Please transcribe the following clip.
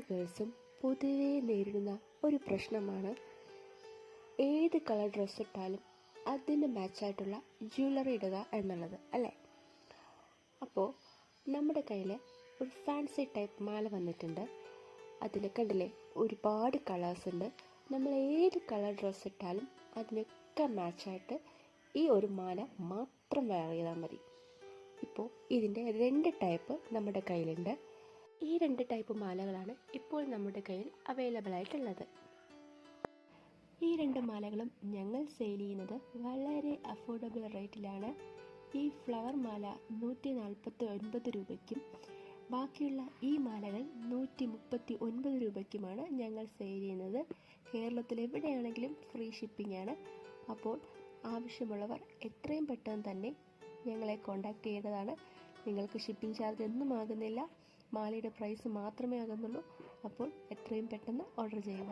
ഗേൾസും പൊതുവേ നേരിടുന്ന ഒരു പ്രശ്നമാണ് ഏത് കളർ ഡ്രസ്സ് ഇട്ടാലും അതിന് മാച്ചായിട്ടുള്ള ജ്വല്ലറി ഇടുക എന്നുള്ളത് അല്ലേ. അപ്പോൾ നമ്മുടെ കയ്യിൽ ഒരു ഫാൻസി ടൈപ്പ് മാല വന്നിട്ടുണ്ട്. അതിൽ കണ്ടില്ലേ, ഒരുപാട് കളേഴ്സ് ഉണ്ട്. നമ്മൾ ഏത് കളർ ഡ്രസ്സ് ഇട്ടാലും അതിനൊക്കെ മാച്ചായിട്ട് ഈ ഒരു മാല മാത്രം വെയർ ചെയ്താൽ മതി. ഇപ്പോൾ ഇതിൻ്റെ 2 ടൈപ്പ് നമ്മുടെ കയ്യിലുണ്ട്. ഈ 2 ടൈപ്പ് മാലകളാണ് ഇപ്പോൾ നമ്മുടെ കയ്യിൽ അവൈലബിൾ ആയിട്ടുള്ളത്. ഈ 2 മാലകളും ഞങ്ങൾ സെയിൽ ചെയ്യുന്നത് വളരെ അഫോർഡബിൾ റേറ്റിലാണ്. ഈ ഫ്ലവർ മാല 149 രൂപയ്ക്കും ബാക്കിയുള്ള ഈ മാലകൾ 139 രൂപയ്ക്കുമാണ് ഞങ്ങൾ സെയിൽ ചെയ്യുന്നത്. കേരളത്തിൽ എവിടെയാണെങ്കിലും ഫ്രീ ഷിപ്പിംഗ് ആണ്. അപ്പോൾ ആവശ്യമുള്ളവർ എത്രയും പെട്ടെന്ന് തന്നെ ഞങ്ങളെ കോൺടാക്റ്റ് ചെയ്യേണ്ടതാണ്. നിങ്ങൾക്ക് ഷിപ്പിംഗ് ചാർജ് ഒന്നും ആകുന്നില്ല, മാലയുടെ പ്രൈസ് മാത്രമേ ആകുന്നുള്ളൂ. അപ്പോൾ എത്രയും പെട്ടെന്ന് ഓർഡർ ചെയ്യുക.